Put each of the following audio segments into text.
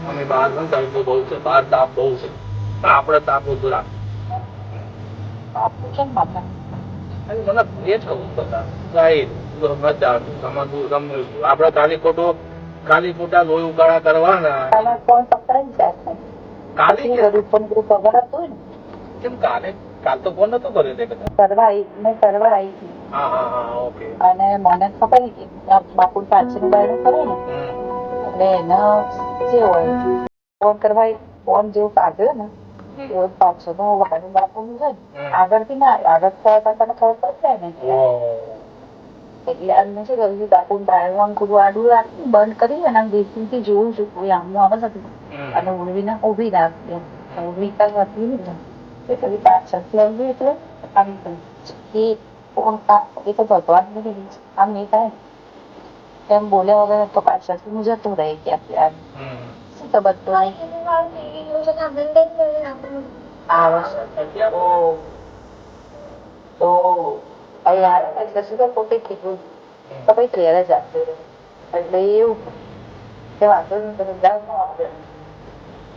અમે બહાર પણ તડકો બહુ છે, બહાર તાપ બહુ છે, આપડે તાપ ઓછું રાખ. મને એ જ કહું બધા આપડે ખાલી ખોટા લોહી ઉકાળા કરવાના. કેમ કાલે કાલ તો ફોન નતો કર્યો અને મને ખબર બાપુ પાછળ કરે ને એટલે એને જે હોય ફોન કરવા ફોન જેવું કાઢ્યો ને એવું પાછળ નું વાળું બાપુ નું છે ને આગળથી ના આગળ તને ખબર પડશે ને એટલે એમને શું કર્યું બાપુ ડાયરું આડું રાખી બંધ કરી અને દેશથી જોવું છું કોઈ આમનું આવે નથી અને ઉર્વીને ઉભી રાખી ઉર્વી કઈ હતી ને એટલે પાછળથી આવ્યું એટલે આવી એ તો ભગવાન આમ નહીં થાય એમ બોલ્યા વગર તો પાછળથી હું જતું રહી ગયા શું ખબર તો પોતે કીધું તો ભાઈ ઘેર જ આપતું એટલે એવું કે વાંધો નહીં તમે જાવ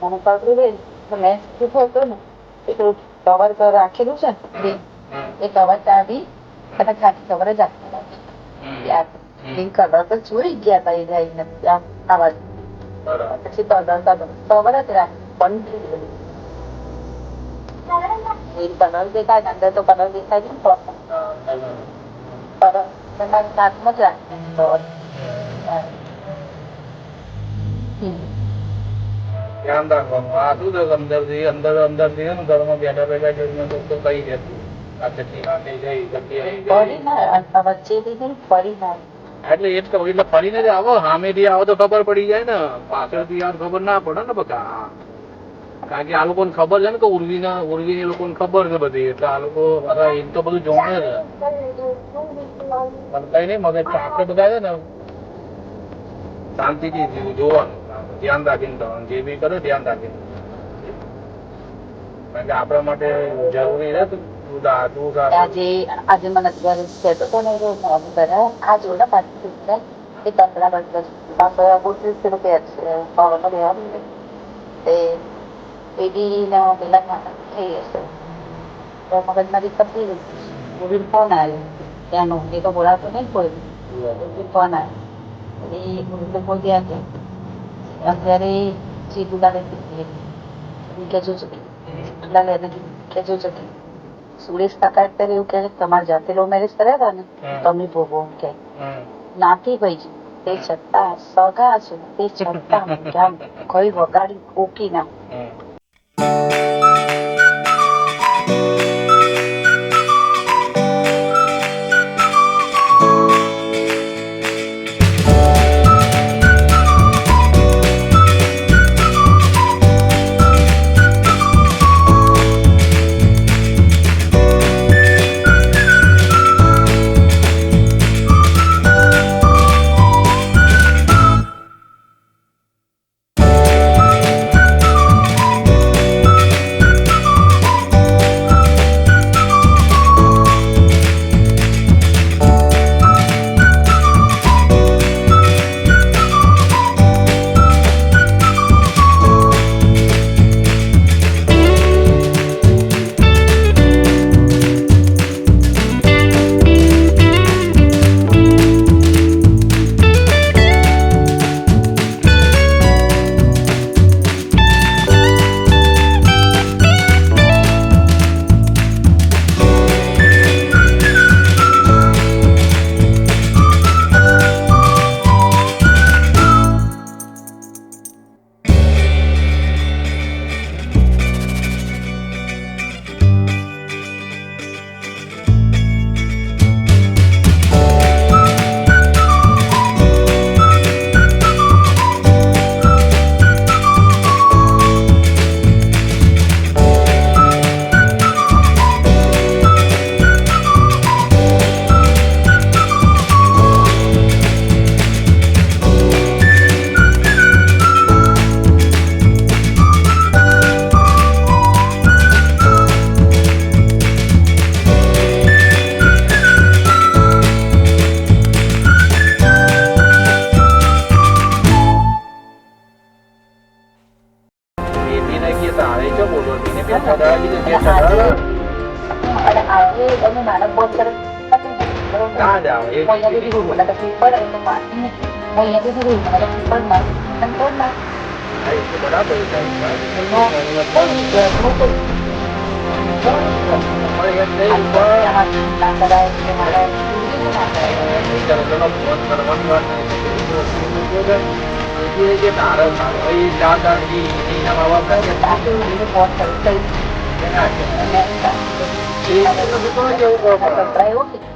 મને પકડી ગઈ મેં કીધું હતું ને એટલું કવર રાખેલું છે ને એ કવર કાઢી અને ખાલી ખબર જ આપી કલર તો ચોરી ગયા હતા એ જઈને આવા પછી કલર ખબર જ રાખ બંધ થઈ ગયું કલર દેખાય ને અંદર તો કલર દેખાય છે કલર હાથમાં જ રાખ ધ્યાન રાખવાનું. આ શું છે અંદર થી ઘરમાં બેઠા બેઠા જોઈને તો કઈ જતું એટલે એ જ કહું એટલે ફરીને જ આવો સામેથી આવો તો ખબર પડી જાય ને પાછળથી યાર ખબર ના પડે ને બધા કારણ કે આ લોકોને ખબર છે ને કે ઉર્વી લોકોને ખબર છે બધી એટલે આ લોકો એમ તો બધું જોણે છે પણ કઈ નહીં મગજ આપડે બધા છે ને શાંતિથી જોવાનું ધ્યાન રાખીને કરવાનું, જે બી કરે ધ્યાન રાખીને. કારણ કે આપણા માટે જરૂરી છે આજે મને અત્યારે કહેતો હતો ને આ જો ને પાછી એ તંત્રા બંધ રૂપિયા છે પાવાનો રહેવાનું તે બેબી ને પેલા થઈ હશે તો મગજમાંથી પતી ગઈ ફોન આવ્યો ત્યાંનો એ તો બોલાતો નહીં કોઈ ફોન આવ્યો એ બોલ્યા કે અત્યારે જે ગુલાને કેજો છે સુરેશ કાકા અત્યારે એવું કહે તમારે જાતે લો મેરેજ કર્યા હતા ને તમે ભોગવો કે નાથી ભાઈ તે છતાં સગા છે તે છતાં ક્યાં કઈ વગાડી ઓકી ના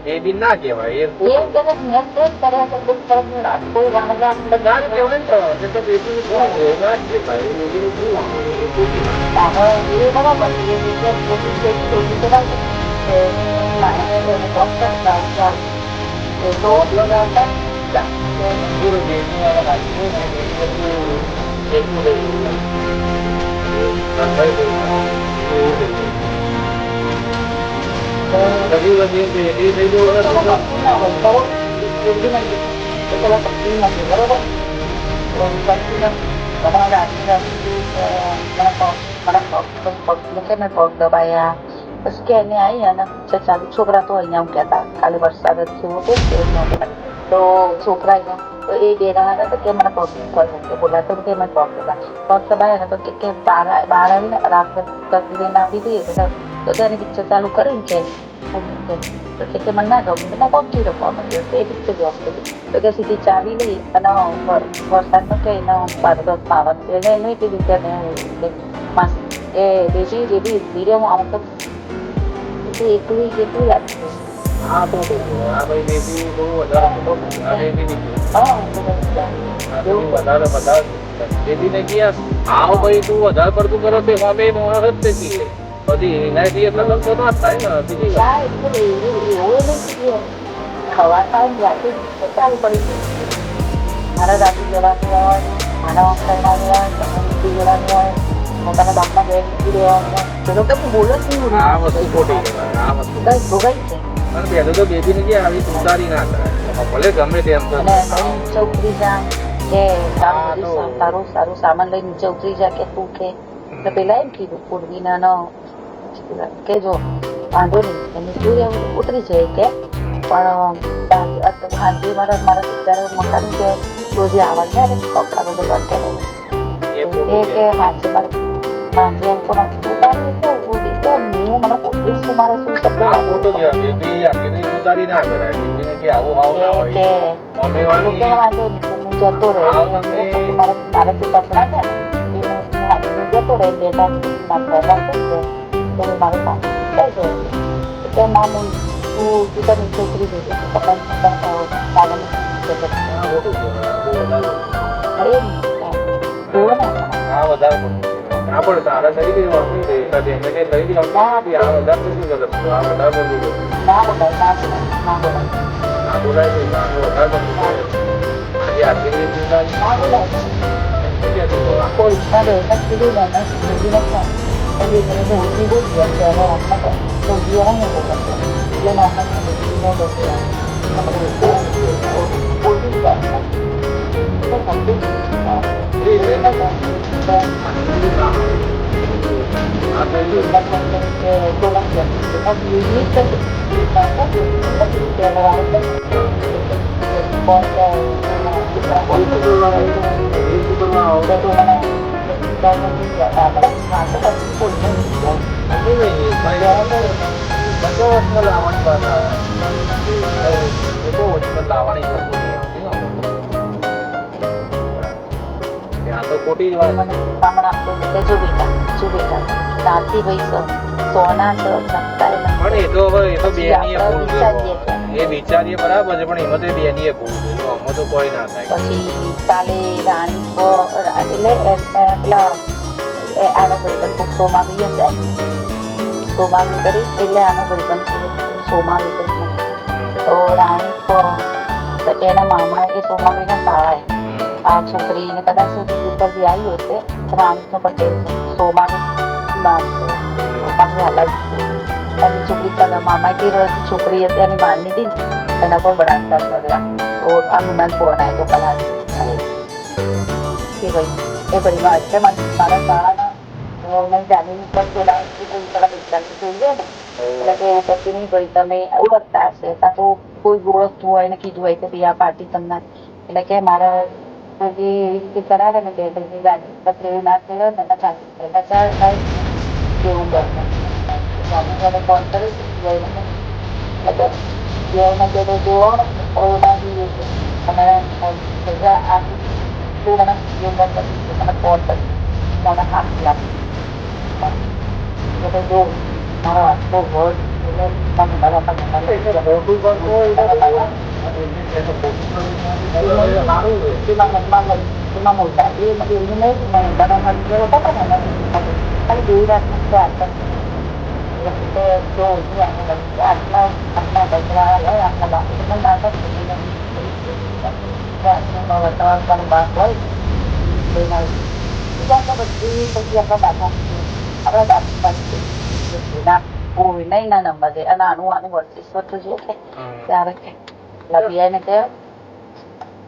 એ બી ના કહેવાય છોકરા તો અહીંયા કહેતા કાલે વરસાદ જ થયો તો છોકરા તો એ બે રહ્યા હતા કે મને પગ બોલાતો કે મને પગ દબાયા તો કે બહાર આવીને રાત્રે આપી દઈએ તો તેને પિક્ચર ચાલુ કર્યું છે કે મને ના ગમે ના પહોંચી રખવા માંડ્યો તો એ પિક્ચર જોબ કરી તો કે સીધી ચાવી લઈ અને વરસાદનો કે એના પાવર એને નહીં કીધું કે એ બેસી જે બી ધીરે હું આમ તો એકલી જેટલી લાગતી આ ભાઈ બેબી બહુ વધારે બેબી ને ગયા આવો ભાઈ તું વધારે પડતું કરો તે અમે મોણસ જ તે છીએ બધી એનાથી એટલે તો ના થાય ને બીજી ખવા ખાવા ચાલુ પડી મારા દાદી જવાનું માનવ કરવાની હોય તમે મૂકી દેવાની હોય પોતાના બાપના ઘરે મૂકી દેવાની હોય પેલો કે હું બોલો જ નહીં આ વસ્તુ ખોટી કહેવાય. આ વસ્તુ કઈ ભોગાઈ છે અને પહેલું તો બેબીને કે આવી ઉતારી ના કરાય. ભલે ગમે તેમ તો અને ભાઈ નીચે ઉતરી જા કે તારું સારું સામાન લઈ નીચે ઉતરી જા કે તું કે એટલે પેલા એમ કીધું પૂર્વીના કે જો વાંધો નહીં એની શું રહેવું ઉતરી જાય કે પણ સાંજે મારા સિત્તેર મકાન કે રોજે આવવા જાય ને પપ્પાનો બધો એ કે સાંજે સાંજે એમ તો હું મને પોતે શું મારે શું શબ્દ આ ખોટો જ બેબી આખી ઉતારી ના કરાય. બેબીને કે આવું આવું ના હોય. કે મમ્મી વાંધો વાળી નહીં હું જતો રહે મારાથી કપડા છે હું જતો રહે બેટા મારું કામ થઈ જાય એટલે મામું તું તને છોકરી જોઈ આ ખોટું કહેવાય. બહુ વધારે. આ વધારે ખોટું. ના પણ તારા તરીકે વાપરી દે એટલે એને કઈ લઈ જ આવતી આ વધારે તો શું કરે? આ વધારે બધું ના બોલાય ના બોલાય છે. આ વધારે બધું આજે આટલી બધી ચિંતા ના બોલાય આખો રીતના રહે કીધું ને નથી એટલે ઉઠી બહુ જ છે અને રમત તો જીવન નહીં બોલે એટલે નાના ખોટી જ વાત. સામાન આપતો જો બેટા સાથી ભાઈ સોના છે છતાં પણ એ તો હવે એ તો બેની ભૂલ છે. એ વિચારીએ બરાબર છે પણ એમાં તો બેની ભૂલ છે. તો આમાં તો કોઈ ના થાય. પછી કાલે રાણી એટલે પેલા આનો ભાઈ સોમાવી હશે સોમાવી કરી એટલે આનો ભાઈ સોમાવી કરી તો રાણી એના મામા એ સોમાવીને શાળાએ આ છોકરીને કદાચ ઉપરથી આવી હશે રાણીનો પટેલ સોમાવી અલગ એની છોકરી તને મામા કે છોકરી હતી એની માની હતી ને એના પર બળાત્કાર કર્યા તો આ મુનાન ફોન આવ્યો તો કલાક કે ભાઈ એ ભાઈ એટલે મારા શાળાના મેં જાણી પર થોડા જોઈ જાય ને એટલે કે પછી નહીં ભાઈ તમે ઓળખતા હશે કાં તો કોઈ ઓળખતું હોય ને કીધું હોય કે ભાઈ આ પાર્ટી તમને એટલે કે મારા જે રીતે કરાવે ને બે ગાડી પછી ના થયો ને ચાર થાય એવું બને ફોન કરીશ મને આપી આપી જો મારો આખો વર્ડ નહીં ના નંબર દે અને આનું વર્તિસ્વ જો કે ત્યારે કે લવિયાને કે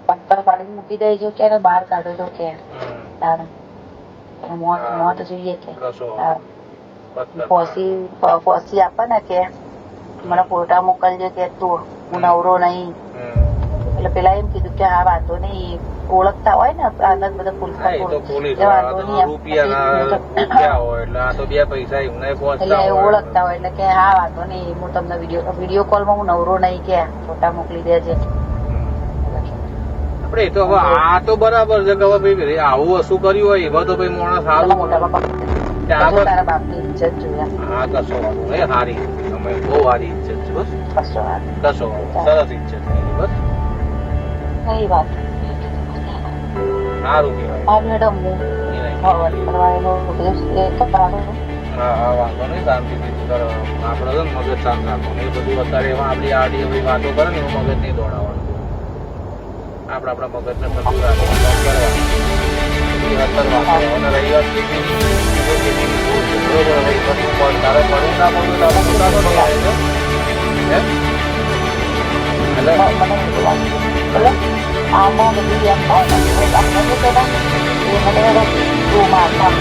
પથ્થર પાડીને મૂકી દેજો કે બહાર કાઢો છો કે તારે મોત જોઈએ કે પોસી આપે ને કે મને ફોટા મોકલજો કે તું હું નવરો નહીં એટલે પેલા એમ કીધું કે હા વાંધો નહીં ઓળખતા હોય ને આનંદ બધા ઓળખતા હોય એટલે કે હા વાંધો નહીં હું તમને વિડીયો કોલમાં હું નવરો નહીં કે ફોટા મોકલી દેજે આપડે તો હવે આ તો બરાબર છે કે ભાઈ આવું વસ્તુ કર્યું હોય એવા તો ભાઈ માણસ સારું મોટા બાપા તારા બાપની ઇજ્જત જોયા હા કશો વાંધો નહીં સારી અમે બહુ સારી ઇજ્જત છે બસ કશો સરસ ઇજ્જત બસ કઈ વાત સારું કહેવાય હા મેડમ હા વાંધો નહીં શાંતિથી આપડે મગજ શાંત રાખવાનું એ બધું અત્યારે એમાં આપડી આડી એવી વાતો કરે ને એવું મગજ નહીં દોડાવવાનું આપડે આપડા મગજને બધું રાખવાનું એ અત્યારે વાપરો અને રહી વાત બેબીની ભૂલ છે, બરોબર. હવે એ બધું તારે પડવું ના પડવું તારો પોતાનો નિર્ણય છે. હે? એટલે આમાં બધી એમ થાય ને આપણે તો પેલા એ મને તું મારતા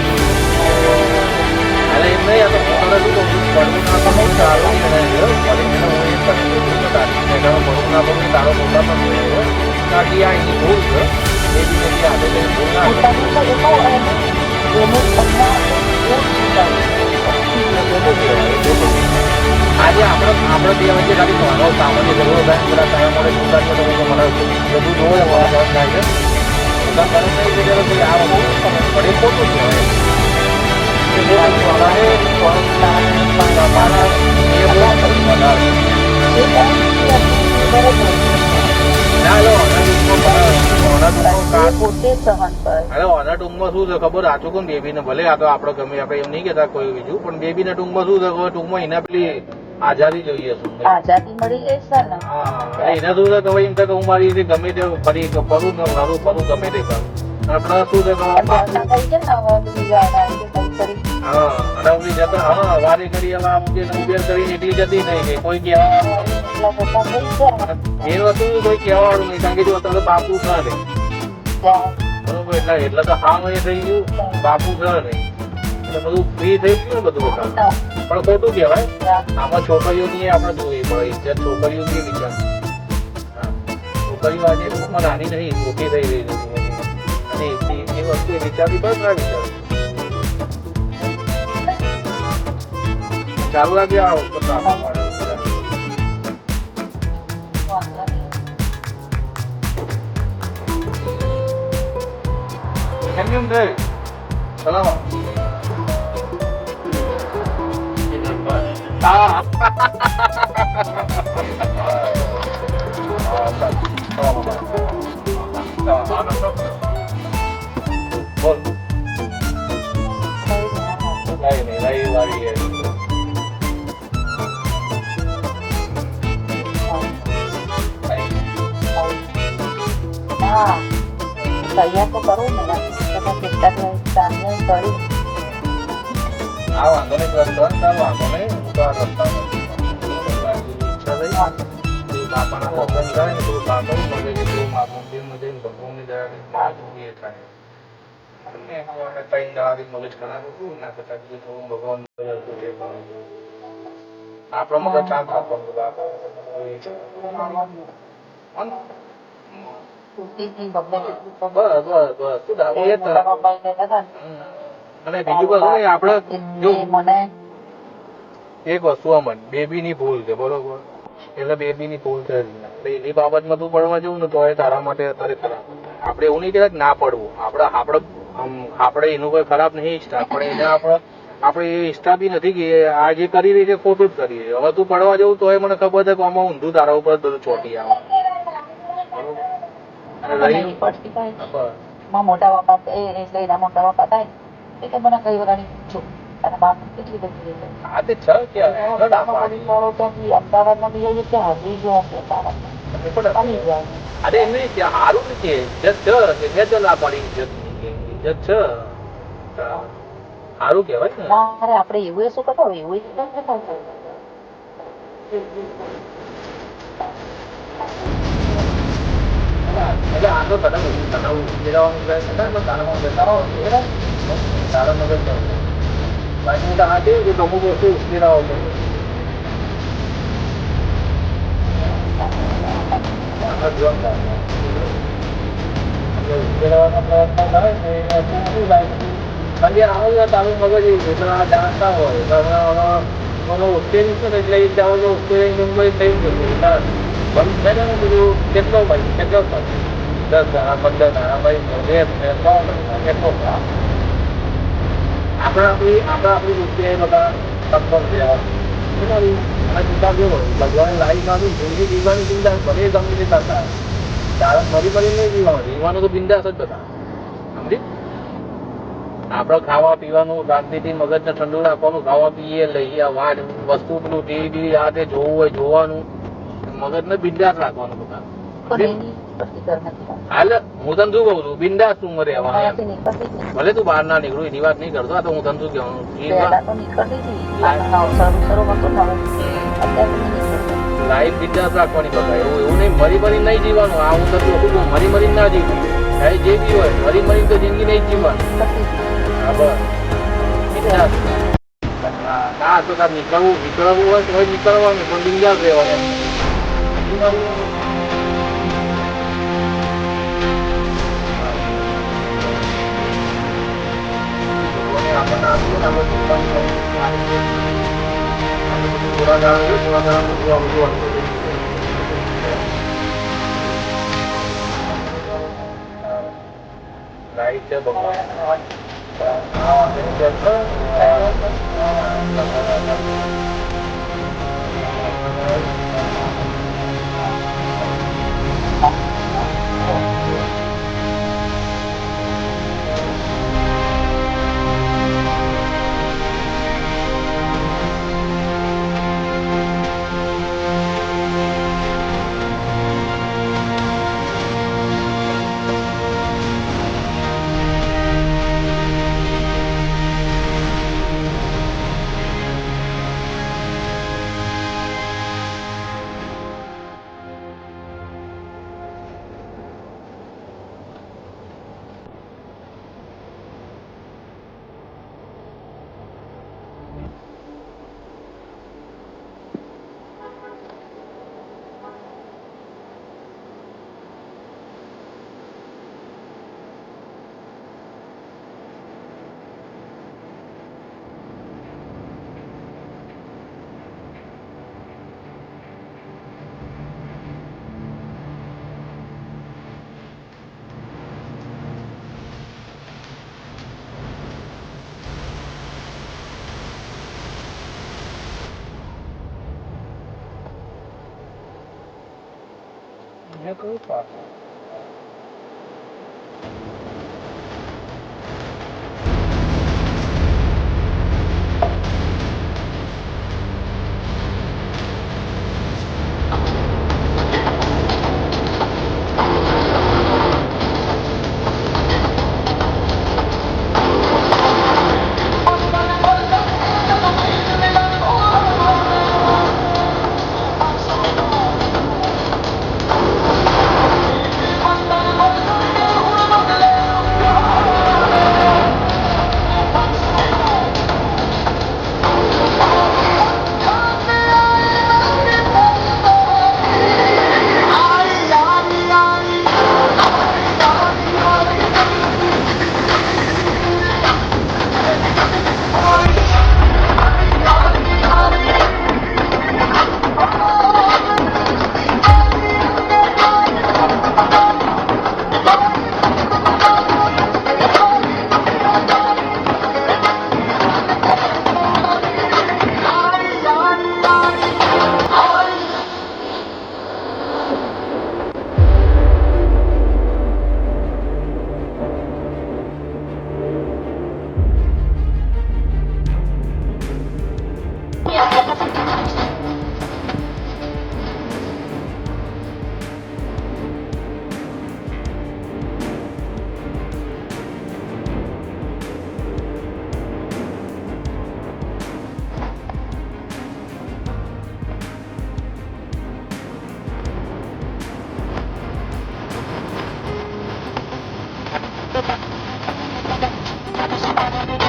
અરે એમ નહીં, આ તો પોતાને શું કહું છું, પડવું ના પડવું તારો નિર્ણય છે. પડીને હું એ કહું છું કે તારી પડવું ના પડવું તારો પોતાનો નિર્ણય છે. બાકી આ એની ભૂલ છે. એ બી એની આદત એની ભૂલ ના છે. પોતાની તો એ તો એનું પગમાં આજે આપણે બે વચ્ચે ખાલી માનવ સામાન્ય જરૂર થાય બધા તારા મળે પોતાની મને બધું જોવે મારા ભાવ થાય છે. પોતા ગરમ નહીં છે ત્યારે કોઈ આ વસ્તુ પડે ખોટું કહેવાય. પોતે સહન કરે. આના ટૂંકમાં શું છે ખબર, આચું કોણ બેબીને ભલે આ તો આપડે ગમે આપણે એમ નહીં કેતા કોઈ બીજું, પણ બેબીને ટૂંકમાં શું છે ખબર, ટૂંકમાં એના પેલી આઝાદી જોઈએ છે. આઝાદી મળી ગઈ છે ને. હા, એના શું છે કે ભાઈ એમ થાય કે હું મારી રીતે ગમે તે ફરી ફરું ને મારું ફરું ગમે તે કરું. આપડે શું છે કે હા, અને હું જતા હા વારી કરી હવે આમ જે ઉબેર કરીને એટલી જતી નહીં કે કોઈ કહેવા એ વસ્તુ કોઈ કહેવાવાળું નહીં, કારણ કે જો અત્યારે બાપુ છે નહીં બરોબર, એટલે તો હા એ થઈ ગયું બાપુ છે નહીં એટલે બધું ફ્રી થઈ ગયું ને બધું કામ. પણ ખોટું કહેવાય. આમાં છોકરીઓની આપણે જોવી પડે ઇજ્જત, છોકરીઓની વિચાર. છોકરીઓ આજે ટૂંકમાં નાની નહીં મોટી થઈ રહી છે અને એ વસ્તુ એ વિચારવી પડે ના વિચાર. ચાલુ રાખી આવો કેમ થઈ ચલો હા બોલ નહીં રવિવારી હા તૈયાર તો કરવું ને તમે કેટલા સામે કરી આ વાંધો નહીં વાંધો નહીં હું તો આ રસ્તામાં ઈચ્છા થઈ બાપાના ભગવાન જાય ને તો બાપા મળે કે તું મંદિરમાં જઈને ભગવાનની દયાથી એ થાય ત્રણ દાવાથી મગજ ખરાબ હતું ના કરતા બીજું થોડું ભગવાન આપણો મગજ શાંત રાખવાનું બાપા અને બીજું કશું નહીં આપડે જો એક વસ્તુ અમન બેબી ની ભૂલ છે બરોબર, એટલે બેબી ની ભૂલ છે એની બાબતમાં તું પડવા જવું ને તો એ તારા માટે અત્યારે ખરાબ. આપડે એવું નહીં કહેતા કે ના પડવું, આપડે એનું કોઈ ખરાબ નહીં ઈચ્છતા, આપણે એને આપણે એ ઈચ્છતા બી નથી કે આ જે કરી રહી છે ખોટું જ કરી રહી. હવે તું પડવા જવું તો એ મને ખબર છે કે આમાં ઊંધું તારા ઉપર બધું ચોટી આવે. મોટા બાપા એટલે એના મોટા બાપા થાય એટલે મને કઈ વગાડી છું અને બાપ કેટલી બધી આ તે છ કે અમદાવાદમાં બી જઈએ કે હાજરી જો હશે અરે એમ નહીં સારું નથી ઇજ્જત છે કે ના પડી ઇજ્જત છે સારું કેવાય ને. અરે આપડે એવું શું કરતા હોય એવું એટલે આ તો તને તારા મગજ બાકી હું તો હા કે અમુક વસ્તુ ઉશ્કેરાવો છે. ઉશ્કેરવાનો પ્રયત્ન કરે ને શું થાય ખાલી તારું મગજ જાણતા હોય મને ઉશ્કેરી છે ને એટલે એ જાવ ઉશ્કેરી મુંબઈ થઈ ગયું બંધ થાય ને બધું કેટલો ભાઈ કેટલો 10 દાણા 15 દાણા ભાઈ કેટલો આપણી વૃત્તિ બધા સક્ષમ થયા ભગવાન લાઈફમાં બી જિંદગી જીવવાની ચિંતા ભલે ગમે તે કરતા તારા મરી મરી નહીં જીવવાનું, જીવવાનું તો બિંદાસ જ બધા સમજી. આપડે ખાવા પીવાનું શાંતિથી મગજને ઠંડુ રાખવાનું, ખાવા પીએ લઈએ વાત વસ્તુ પેલું ટીવી આ તે જોવું હોય જોવાનું, મગજને બિંદાસ રાખવાનું બધા. પછી ઘરમાંથી હાલ હું તને શું કહું છું બિંદાસ તું મરે અમારાથી નીકળતી જ નહીં. ભલે તું બહાર ના નીકળું એની વાત નહીં કરતો આ તો હું તને શું કહેવાનું પહેલા તો નીકળતી હતી શરૂ હતું ને હવે અત્યારે તો નહીં નીકળતી. લાઈફ બિંદાસ રાખવાની બતા એવું એવું નહીં મરી નહીં જીવવાનું આ હું તને કહું મરી ના જીવવું ચાહે જે બી હોય મરી તો જિંદગી નહીં જ જીવવાની કશી જ નહીં. હા બસ બિંદાસ ના તો તાર નીકળવું હોય તો નીકળવાનું પણ બિંદાસ રહેવાનું લાઈટ છે ભગવાન કયું પાસ